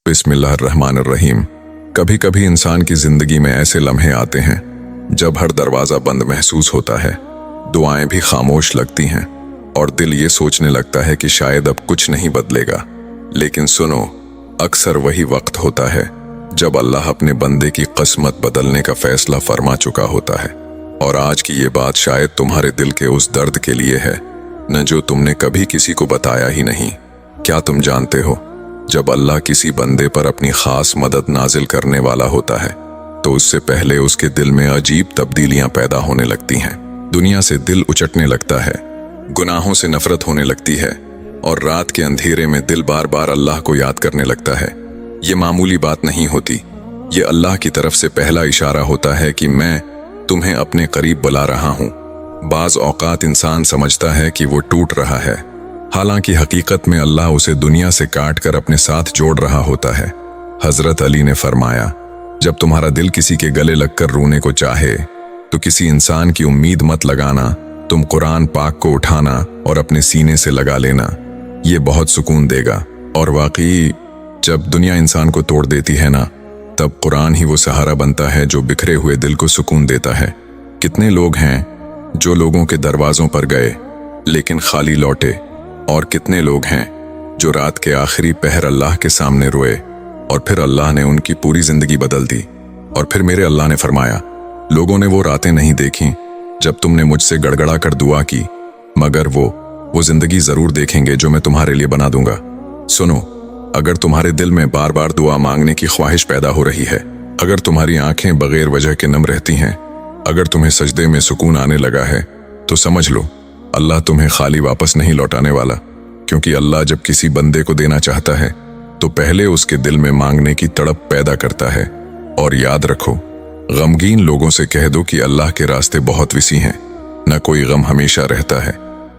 बिस्मिल्लाहिर्रहमानिर्रहीम। कभी कभी इंसान की जिंदगी में ऐसे लम्हे आते हैं जब हर दरवाजा बंद महसूस होता है, दुआएं भी खामोश लगती हैं और दिल ये सोचने लगता है कि शायद अब कुछ नहीं बदलेगा। लेकिन सुनो, अक्सर वही वक्त होता है जब अल्लाह अपने बंदे की किस्मत बदलने का फैसला फरमा चुका होता है। और आज की ये बात शायद तुम्हारे दिल के उस दर्द के लिए है न जो तुमने कभी किसी को बताया ही नहीं। क्या तुम जानते हो, जब अल्लाह किसी बंदे पर अपनी खास मदद नाजिल करने वाला होता है तो उससे पहले उसके दिल में अजीब तब्दीलियां पैदा होने लगती हैं। दुनिया से दिल उचटने लगता है, गुनाहों से नफरत होने लगती है और रात के अंधेरे में दिल बार बार अल्लाह को याद करने लगता है। ये मामूली बात नहीं होती, ये अल्लाह की तरफ से पहला इशारा होता है कि मैं तुम्हें अपने करीब बुला रहा हूँ। बाज औकात इंसान समझता है कि वो टूट रहा है, हालांकि हकीकत में अल्लाह उसे दुनिया से काट कर अपने साथ जोड़ रहा होता है। हजरत अली ने फरमाया, जब तुम्हारा दिल किसी के गले लगकर रोने को चाहे तो किसी इंसान की उम्मीद मत लगाना, तुम कुरान पाक को उठाना और अपने सीने से लगा लेना, ये बहुत सुकून देगा। और वाकई जब दुनिया इंसान को तोड़ देती है ना, तब कुरान ही वो सहारा बनता है जो बिखरे हुए दिल को सुकून देता है। कितने लोग हैं जो लोगों के दरवाजों पर गए लेकिन खाली लौटे, और कितने लोग हैं जो रात के आखिरी पहर अल्लाह के सामने रोए और फिर अल्लाह ने उनकी पूरी जिंदगी बदल दी। और फिर मेरे अल्लाह ने फरमाया, लोगों ने वो रातें नहीं देखी जब तुमने मुझसे गड़गड़ा कर दुआ की, मगर वो जिंदगी जरूर देखेंगे जो मैं तुम्हारे लिए बना दूंगा। सुनो, अगर तुम्हारे दिल में बार बार दुआ मांगने की ख्वाहिश पैदा हो रही है, अगर तुम्हारी आंखें बगैर वजह के नम रहती हैं, अगर तुम्हें सजदे में सुकून आने लगा है, तो समझ लो अल्लाह तुम्हें खाली वापस नहीं लौटाने वाला। क्योंकि अल्लाह जब किसी बंदे को देना चाहता है तो पहले उसके दिल में मांगने की तड़प पैदा करता है। और याद रखो, गमगीन लोगों से कह दो कि अल्लाह के रास्ते बहुत विसी हैं। न कोई गम हमेशा रहता है,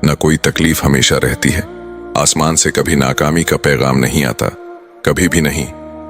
न कोई तकलीफ हमेशा रहती है। आसमान से कभी नाकामी का पैगाम नहीं आता, कभी भी नहीं।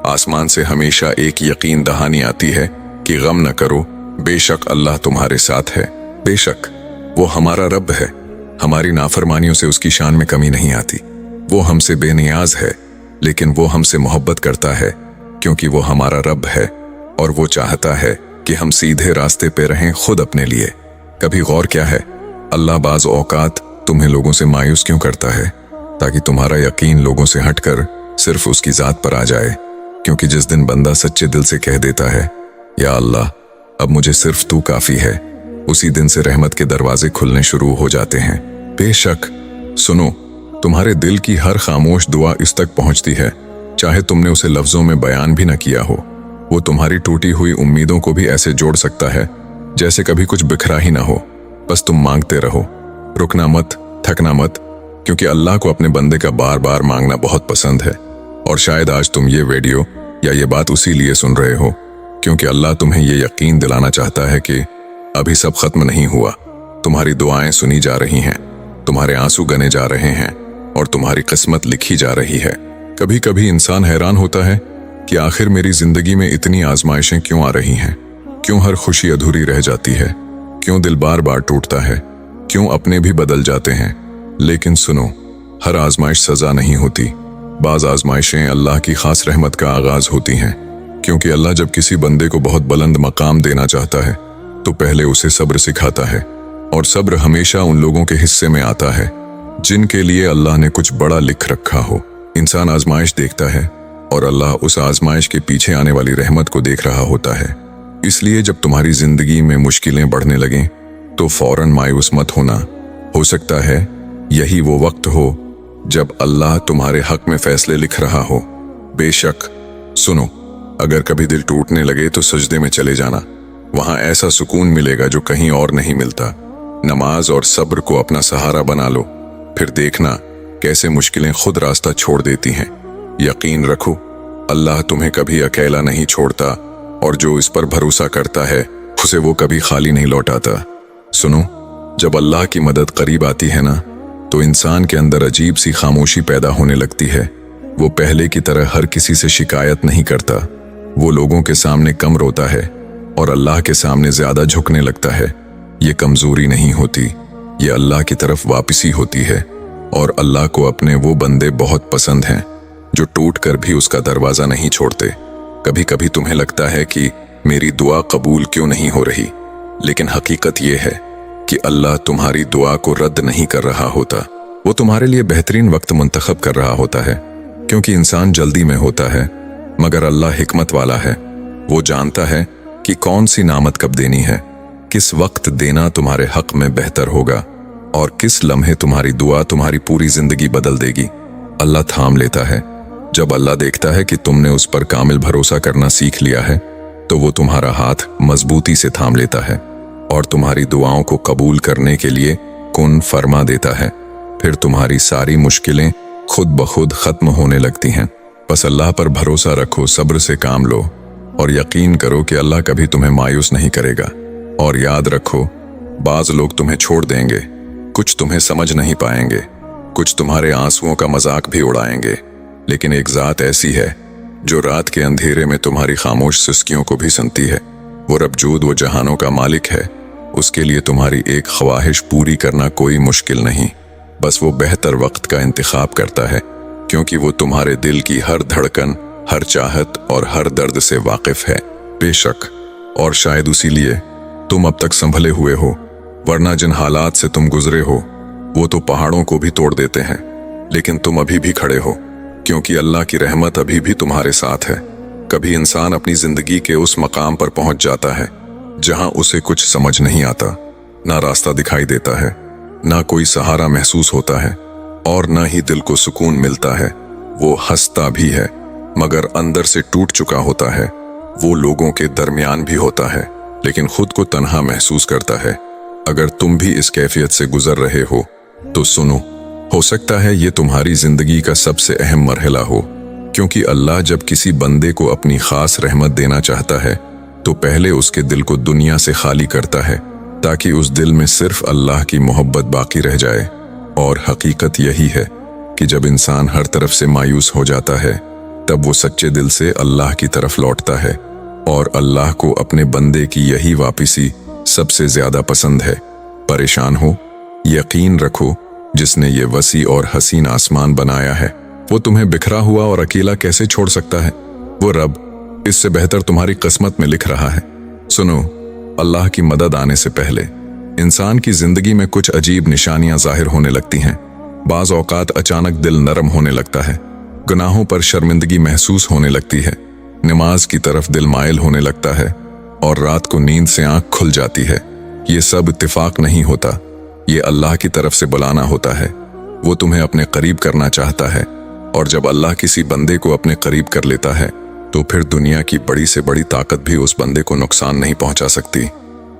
आसमान से हमेशा एक यकीन दहानी आती है कि गम न करो, बेशक अल्लाह तुम्हारे साथ है, बेशक वो हमारा रब है। हमारी नाफरमानियों से उसकी शान में कमी नहीं आती। वो हमसे बेनियाज है, लेकिन वो हमसे मोहब्बत करता है क्योंकि वो हमारा रब है और वो चाहता है कि हम सीधे रास्ते पे रहें खुद अपने लिए। कभी गौर क्या है, अल्लाह बाज औकात तुम्हें लोगों से मायूस क्यों करता है? ताकि तुम्हारा यकीन लोगों से हटकर सिर्फ उसकी जात पर आ जाए। क्योंकि जिस दिन बंदा सच्चे दिल से कह देता है, या अल्लाह अब मुझे सिर्फ तू काफी है, उसी दिन से रहमत के दरवाजे खुलने शुरू हो जाते हैं। बेशक सुनो, तुम्हारे दिल की हर खामोश दुआ इस तक पहुंचती है, चाहे तुमने उसे लफ्जों में बयान भी न किया हो। वो तुम्हारी टूटी हुई उम्मीदों को भी ऐसे जोड़ सकता है जैसे कभी कुछ बिखरा ही ना हो। बस तुम मांगते रहो, रुकना मत, थकना मत, क्योंकि अल्लाह को अपने बंदे का बार बार मांगना बहुत पसंद है। और शायद आज तुम ये वीडियो या ये बात उसी लिए सुन रहे हो क्योंकि अल्लाह तुम्हें ये यकीन दिलाना चाहता है कि अभी सब खत्म नहीं हुआ। तुम्हारी दुआएं सुनी जा रही हैं, तुम्हारे आंसू गने जा रहे हैं और तुम्हारी किस्मत लिखी जा रही है। कभी कभी इंसान हैरान होता है कि आखिर मेरी जिंदगी में इतनी आजमाइशें क्यों आ रही हैं, क्यों हर खुशी अधूरी रह जाती है, क्यों दिल बार बार टूटता है, क्यों अपने भी बदल जाते हैं। लेकिन सुनो, हर आजमाइश सजा नहीं होती। बाज आजमाइशें अल्लाह की खास रहमत का आगाज होती हैं। क्योंकि अल्लाह जब किसी बंदे को बहुत बुलंद मकाम देना चाहता है तो पहले उसे सब्र सिखाता है। और सब्र हमेशा उन लोगों के हिस्से में आता है जिनके लिए अल्लाह ने कुछ बड़ा लिख रखा हो। इंसान आजमाइश देखता है और अल्लाह उस आजमाइश के पीछे आने वाली रहमत को देख रहा होता है। इसलिए जब तुम्हारी जिंदगी में मुश्किलें बढ़ने लगें तो फौरन मायूस मत होना। हो सकता है यही वो वक्त हो जब अल्लाह तुम्हारे हक में फैसले लिख रहा हो। बेशक सुनो, अगर कभी दिल टूटने लगे तो सजदे में चले जाना, वहां ऐसा सुकून मिलेगा जो कहीं और नहीं मिलता। नमाज और सब्र को अपना सहारा बना लो, फिर देखना कैसे मुश्किलें खुद रास्ता छोड़ देती हैं। यकीन रखो, अल्लाह तुम्हें कभी अकेला नहीं छोड़ता और जो इस पर भरोसा करता है उसे वो कभी खाली नहीं लौटाता। सुनो, जब अल्लाह की मदद करीब आती है ना, तो इंसान के अंदर अजीब सी खामोशी पैदा होने लगती है। वो पहले की तरह हर किसी से शिकायत नहीं करता, वो लोगों के सामने कम रोता है और अल्लाह के सामने ज्यादा झुकने लगता है। ये कमजोरी नहीं होती, ये अल्लाह की तरफ वापसी होती है। और अल्लाह को अपने वो बंदे बहुत पसंद हैं जो टूट कर भी उसका दरवाजा नहीं छोड़ते। कभी कभी तुम्हें लगता है कि मेरी दुआ कबूल क्यों नहीं हो रही, लेकिन हकीकत यह है कि अल्लाह तुम्हारी दुआ को रद्द नहीं कर रहा होता। वो तुम्हारे लिए बेहतरीन वक्त मुंतखब कर रहा होता है, क्योंकि इंसान जल्दी में होता है, मगर अल्लाह हिकमत वाला है। वो जानता है कि कौन सी नामत कब देनी है, किस वक्त देना तुम्हारे हक में बेहतर होगा और किस लम्हे तुम्हारी दुआ तुम्हारी पूरी जिंदगी बदल देगी। अल्लाह थाम लेता है। जब अल्लाह देखता है कि तुमने उस पर कामिल भरोसा करना सीख लिया है, तो वो तुम्हारा हाथ मजबूती से थाम लेता है और तुम्हारी दुआओं को कबूल करने के लिए कुन फरमा देता है। फिर तुम्हारी सारी मुश्किलें खुद ब खुद खत्म होने लगती हैं। बस अल्लाह पर भरोसा रखो, सब्र से काम लो और यकीन करो कि अल्लाह कभी तुम्हें मायूस नहीं करेगा। और याद रखो, बाज लोग तुम्हें छोड़ देंगे, कुछ तुम्हें समझ नहीं पाएंगे, कुछ तुम्हारे आंसुओं का मजाक भी उड़ाएंगे, लेकिन एक जात ऐसी है जो रात के अंधेरे में तुम्हारी खामोश सिसकियों को भी सुनती है। वो रबजूद, वो जहानों का मालिक है। उसके लिए तुम्हारी एक ख्वाहिश पूरी करना कोई मुश्किल नहीं, बस वो बेहतर वक्त का इंतखाब करता है, क्योंकि वो तुम्हारे दिल की हर धड़कन, हर चाहत और हर दर्द से वाकिफ है। बेशक, और शायद उसी लिए तुम अब तक संभले हुए हो, वरना जिन हालात से तुम गुजरे हो वो तो पहाड़ों को भी तोड़ देते हैं, लेकिन तुम अभी भी खड़े हो, क्योंकि अल्लाह की रहमत अभी भी तुम्हारे साथ है। कभी इंसान अपनी जिंदगी के उस मकाम पर पहुंच जाता है जहां उसे कुछ समझ नहीं आता, ना रास्ता दिखाई देता है, ना कोई सहारा महसूस होता है और ना ही दिल को सुकून मिलता है। वो हंसता भी है, मगर अंदर से टूट चुका होता है। वो लोगों के दरमियान भी होता है, लेकिन खुद को तन्हा महसूस करता है। अगर तुम भी इस कैफियत से गुजर रहे हो तो सुनो, हो सकता है ये तुम्हारी जिंदगी का सबसे अहम मरहला हो, क्योंकि अल्लाह जब किसी बंदे को अपनी खास रहमत देना चाहता है तो पहले उसके दिल को दुनिया से खाली करता है, ताकि उस दिल में सिर्फ अल्लाह की मोहब्बत बाकी रह जाए। और हकीकत यही है कि जब इंसान हर तरफ से मायूस हो जाता है, तब वो सच्चे दिल से अल्लाह की तरफ लौटता है, और अल्लाह को अपने बंदे की यही वापसी सबसे ज्यादा पसंद है। परेशान हो, यकीन रखो, जिसने ये वसी और हसीन आसमान बनाया है, वो तुम्हें बिखरा हुआ और अकेला कैसे छोड़ सकता है। वो रब इससे बेहतर तुम्हारी किस्मत में लिख रहा है। सुनो, अल्लाह की मदद आने से पहले इंसान की जिंदगी में कुछ अजीब निशानियां जाहिर होने लगती हैं। बाज औकात अचानक दिल नरम होने लगता है, गुनाहों पर शर्मिंदगी महसूस होने लगती है, नमाज की तरफ दिल माइल होने लगता है और रात को नींद से आंख खुल जाती है। ये सब इत्तेफाक नहीं होता, ये अल्लाह की तरफ से बुलाना होता है। वो तुम्हें अपने करीब करना चाहता है, और जब अल्लाह किसी बंदे को अपने करीब कर लेता है तो फिर दुनिया की बड़ी से बड़ी ताकत भी उस बंदे को नुकसान नहीं पहुंचा सकती।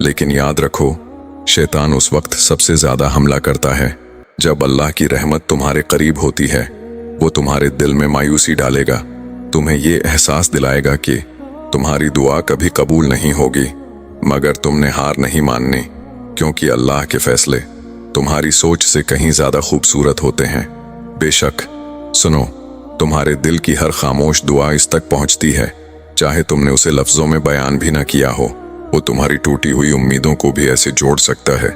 लेकिन याद रखो, शैतान उस वक्त सबसे ज्यादा हमला करता है जब अल्लाह की रहमत तुम्हारे करीब होती है। वो तुम्हारे दिल में मायूसी डालेगा, तुम्हें ये एहसास दिलाएगा कि तुम्हारी दुआ कभी कबूल नहीं होगी, मगर तुमने हार नहीं माननी, क्योंकि अल्लाह के फैसले तुम्हारी सोच से कहीं ज्यादा खूबसूरत होते हैं। बेशक, सुनो, तुम्हारे दिल की हर खामोश दुआ इस तक पहुंचती है, चाहे तुमने उसे लफ्जों में बयान भी ना किया हो। वो तुम्हारी टूटी हुई उम्मीदों को भी ऐसे जोड़ सकता है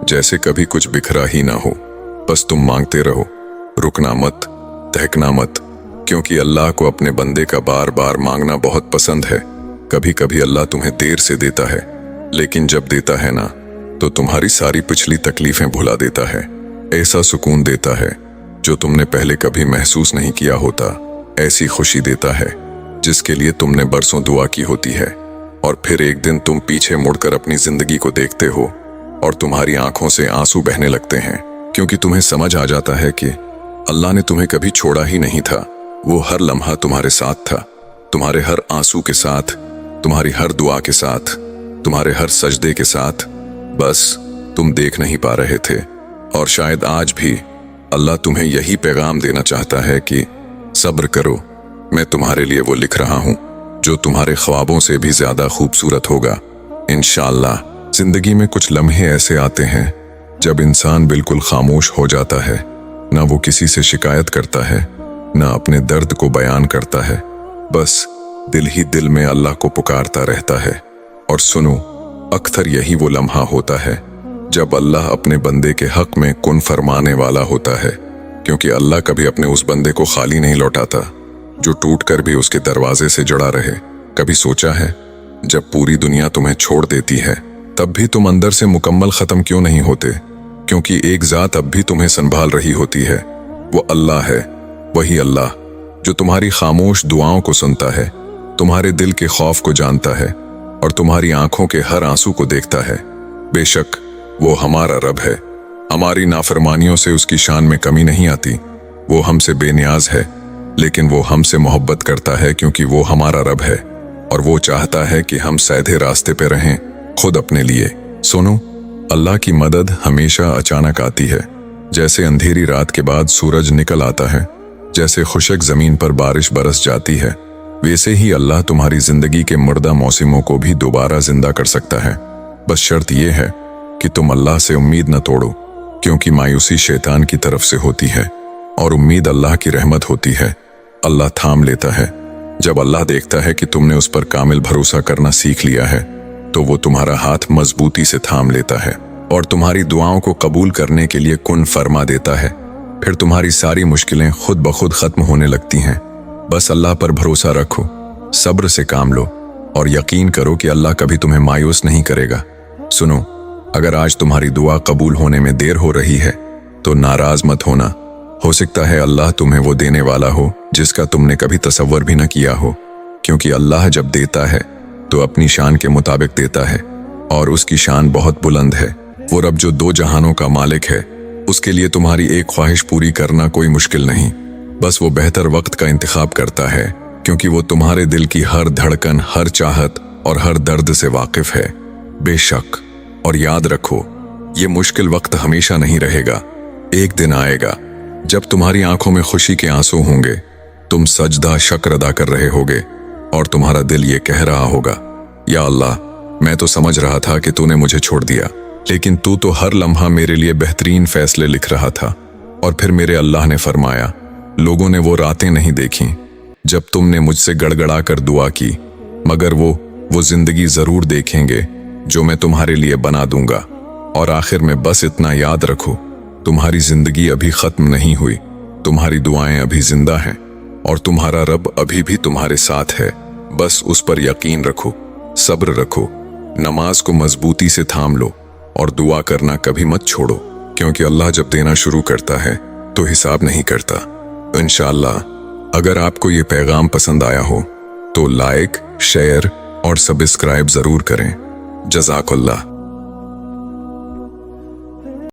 जैसे कभी कुछ बिखरा ही ना हो। बस तुम मांगते रहो, रुकना मत, दहकना मत, क्योंकि अल्लाह को अपने बंदे का बार बार मांगना बहुत पसंद है। कभी कभी अल्लाह तुम्हें देर से देता है, लेकिन जब देता है ना, तो तुम्हारी सारी पिछली तकलीफें भुला देता है। ऐसा सुकून देता है जो तुमने पहले कभी महसूस नहीं किया होता। ऐसी खुशी देता है जिसके लिए तुमने बरसों दुआ की होती है, और फिर एक दिन तुम पीछे मुड़कर अपनी जिंदगी को देखते हो और तुम्हारी आंखों से आंसू बहने लगते हैं, क्योंकि तुम्हें समझ आ जाता है कि अल्लाह ने तुम्हें कभी छोड़ा ही नहीं था। वो हर लम्हा तुम्हारे साथ था, तुम्हारे हर आंसू के साथ, तुम्हारी हर दुआ के साथ, तुम्हारे हर सजदे के साथ। बस तुम देख नहीं पा रहे थे। और शायद आज भी अल्लाह तुम्हें यही पैगाम देना चाहता है कि सब्र करो, मैं तुम्हारे लिए वो लिख रहा हूं जो तुम्हारे ख्वाबों से भी ज्यादा खूबसूरत होगा। इंशाअल्लाह जिंदगी में कुछ लम्हे ऐसे आते हैं जब इंसान बिल्कुल खामोश हो जाता है, ना वो किसी से शिकायत करता है, ना अपने दर्द को बयान करता है, बस दिल ही दिल में अल्लाह को पुकारता रहता है। और सुनो, अक्सर यही वो लम्हा होता है जब अल्लाह अपने बंदे के हक में कुन फरमाने वाला होता है, क्योंकि अल्लाह कभी अपने उस बंदे को खाली नहीं लौटाता। जो टूटकर भी उसके दरवाजे से जुड़ा रहे। कभी सोचा है जब पूरी दुनिया तुम्हें छोड़ देती है तब भी तुम अंदर से मुकम्मल खत्म क्यों नहीं होते? क्योंकि एक जात अब भी तुम्हें संभाल रही होती है, वो अल्लाह है। वही अल्लाह जो तुम्हारी खामोश दुआओं को सुनता है, तुम्हारे दिल के खौफ को जानता है और तुम्हारी आंखों के हर आंसू को देखता है। बेशक वो हमारा रब है। हमारी नाफरमानियों से उसकी शान में कमी नहीं आती। वो हमसे बेनियाज है, लेकिन वो हमसे मोहब्बत करता है क्योंकि वो हमारा रब है और वो चाहता है कि हम सीधे रास्ते पे रहें, खुद अपने लिए। सुनो, अल्लाह की मदद हमेशा अचानक आती है। जैसे अंधेरी रात के बाद सूरज निकल आता है, जैसे खुशक जमीन पर बारिश बरस जाती है, वैसे ही अल्लाह तुम्हारी जिंदगी के मुर्दा मौसमों को भी दोबारा जिंदा कर सकता है। बस शर्त यह है कि तुम अल्लाह से उम्मीद न तोड़ो, क्योंकि मायूसी शैतान की तरफ से होती है और उम्मीद अल्लाह की रहमत होती है। अल्लाह थाम लेता है। जब अल्लाह देखता है कि तुमने उस पर कामिल भरोसा करना सीख लिया है, तो वो तुम्हारा हाथ मजबूती से थाम लेता है और तुम्हारी दुआओं को कबूल करने के लिए कुन फरमा देता है। फिर तुम्हारी सारी मुश्किलें खुद ब खुद खत्म होने लगती हैं। बस अल्लाह पर भरोसा रखो, सब्र से काम लो और यकीन करो कि अल्लाह कभी तुम्हें मायूस नहीं करेगा। सुनो, अगर आज तुम्हारी दुआ कबूल होने में देर हो रही है तो नाराज मत होना। हो सकता है अल्लाह तुम्हें वो देने वाला हो जिसका तुमने कभी तसव्वुर भी न किया हो, क्योंकि अल्लाह जब देता है तो अपनी शान के मुताबिक देता है और उसकी शान बहुत बुलंद है। वो रब जो दो जहानों का मालिक है, उसके लिए तुम्हारी एक ख्वाहिश पूरी करना कोई मुश्किल नहीं। बस वो बेहतर वक्त का इंतखाब करता है, क्योंकि वो तुम्हारे दिल की हर धड़कन, हर चाहत और हर दर्द से वाकिफ है। बेशक, और याद रखो, ये मुश्किल वक्त हमेशा नहीं रहेगा। एक दिन आएगा जब तुम्हारी आंखों में खुशी के आंसू होंगे, तुम सजदा शक्र अदा कर रहे होगे और तुम्हारा दिल ये कह रहा होगा, या अल्लाह, मैं तो समझ रहा था कि तूने मुझे छोड़ दिया, लेकिन तू तो हर लम्हा मेरे लिए बेहतरीन फैसले लिख रहा था। और फिर मेरे अल्लाह ने फरमाया, लोगों ने वो रातें नहीं देखी जब तुमने मुझसे गड़गड़ा कर दुआ की, मगर वो जिंदगी जरूर देखेंगे जो मैं तुम्हारे लिए बना दूंगा। और आखिर में बस इतना याद रखो, तुम्हारी जिंदगी अभी खत्म नहीं हुई, तुम्हारी दुआएं अभी जिंदा हैं और तुम्हारा रब अभी भी तुम्हारे साथ है। बस उस पर यकीन रखो, सब्र रखो, नमाज को मजबूती से थाम लो और दुआ करना कभी मत छोड़ो, क्योंकि अल्लाह जब देना शुरू करता है तो हिसाब नहीं करता। इंशाअल्लाह, अगर आपको ये पैगाम पसंद आया हो तो लाइक, शेयर और सब्सक्राइब जरूर करें। जज़ाकल्लाह।